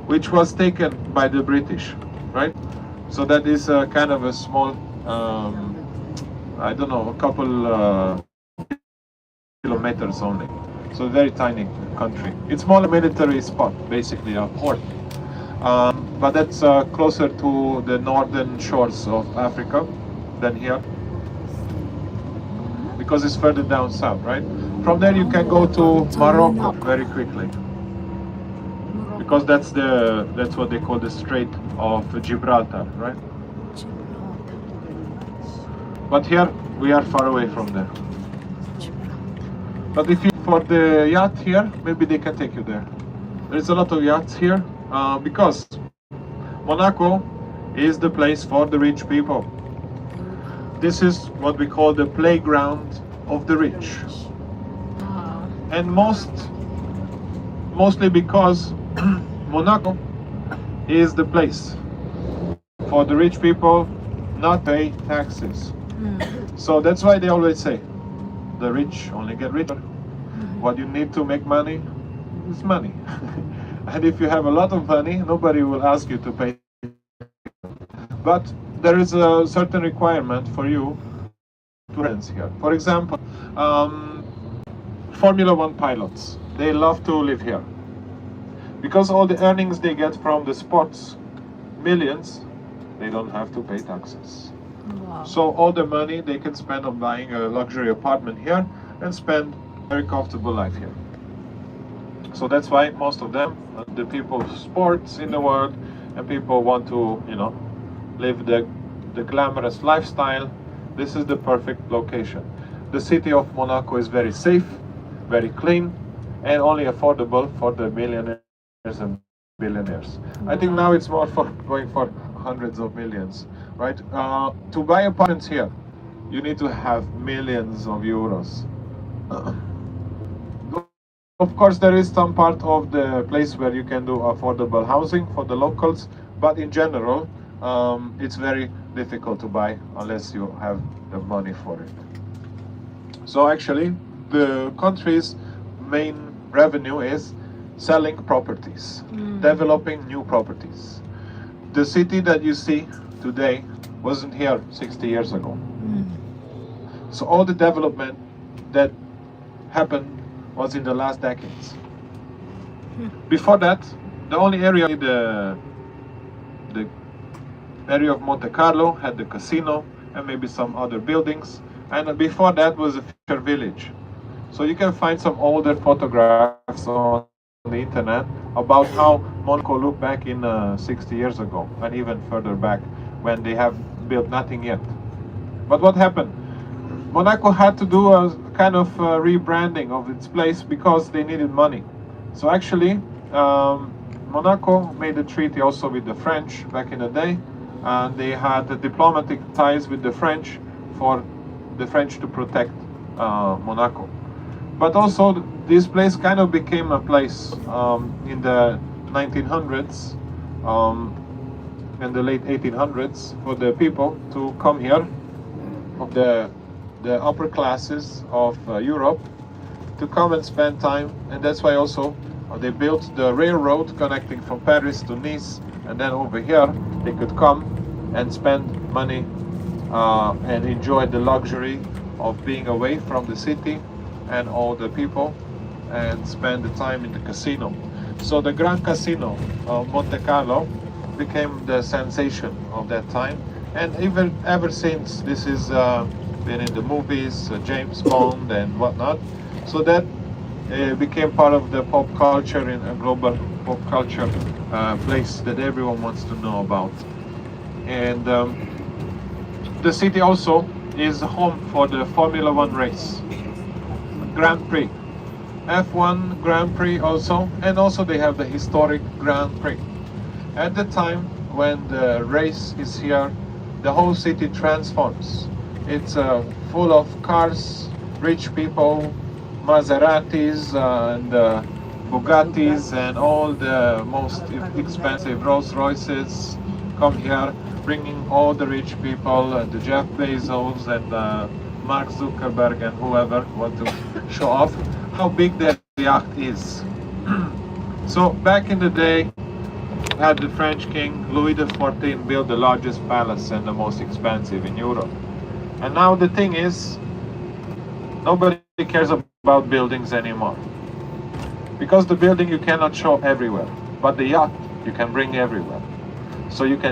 which was taken by the British, right? So that is kind of a small, I don't know, a couple kilometers only. So very tiny country. It's more a military spot, basically a port. But that's closer to the northern shores of Africa than here, because it's further down south, right? From there you can go to Morocco very quickly, because that's what they call the Strait of Gibraltar, right? But here we are far away from there. But if you for the yacht here, maybe they can take you there. There's a lot of yachts here because Monaco is the place for the rich people. This is what we call the playground of the rich. And mostly because Monaco is the place for the rich people not pay taxes. So that's why they always say the rich only get richer. What you need to make money is money. And if you have a lot of money, nobody will ask you to pay. But there is a certain requirement for you to rent here. For example, Formula One pilots, they love to live here. Because all the earnings they get from the sports, millions, they don't have to pay taxes. Wow. So all the money they can spend on buying a luxury apartment here and spend very comfortable life here. So that's why most of them, the people of sports in the world, and people want to, live the glamorous lifestyle, this is the perfect location. The city of Monaco is very safe, very clean, and only affordable for the millionaires and billionaires. I think now it's more for going for hundreds of millions, right? To buy apartments here, you need to have millions of euros. Of course, there is some part of the place where you can do affordable housing for the locals, but in general, it's very difficult to buy unless you have the money for it. So actually, the country's main revenue is selling properties, developing new properties. The city that you see today wasn't here 60 years ago. So all the development that happened was in the last decades. Before that, the only area, the area of Monte Carlo had the casino and maybe some other buildings, and before that was a fisher village. So you can find some older photographs on the internet about how Monaco looked back in 60 years ago, and even further back when they have built nothing yet. But what happened? Monaco had to do a kind of rebranding of its place because they needed money. So actually, Monaco made a treaty also with the French back in the day, and they had diplomatic ties with the French for the French to protect Monaco. But also, this place kind of became a place in the 1900s and the late 1800s for the people to come here, of the upper classes of Europe, to come and spend time. And that's why also they built the railroad connecting from Paris to Nice, and then over here they could come and spend money and enjoy the luxury of being away from the city and all the people, and spend the time in the casino. So the Grand Casino of Monte Carlo became the sensation of that time, and even ever since, this is been in the movies, James Bond and whatnot. So that became part of the pop culture, in a global pop culture place that everyone wants to know about. And the city also is home for the Formula One race, Grand Prix, F1 Grand Prix also, and also they have the historic Grand Prix. At the time when the race is here, the whole city transforms. It's full of cars, rich people, Maseratis and Bugattis, and all the most expensive Rolls Royces come here, bringing all the rich people, the Jeff Bezos and Mark Zuckerberg and whoever want to show off how big their yacht is. So back in the day, had the French king Louis XIV build the largest palace and the most expensive in Europe. And now the thing is, nobody cares about buildings anymore. Because the building you cannot show everywhere, but the yacht you can bring everywhere. So you can